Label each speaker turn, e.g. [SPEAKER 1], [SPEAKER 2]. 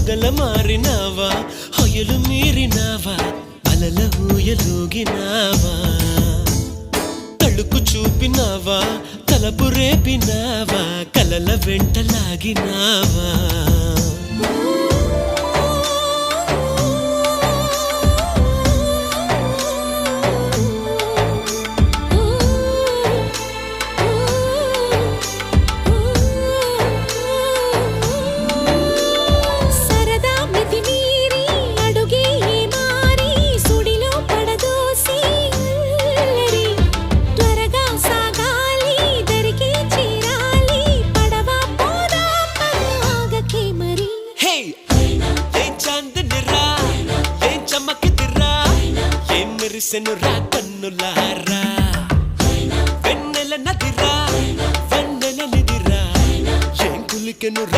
[SPEAKER 1] మొగల మారినావా హొయలు మీరినావా అలల ఊయలూగినావా తళుకు చూపినావా తలపు రేపినావా కలల వెంటలాగినావా మెరిసెనురా కన్నులారా వెన్నెల నదిరా వెన్నెల నిదిరా ఏం కులికెనురా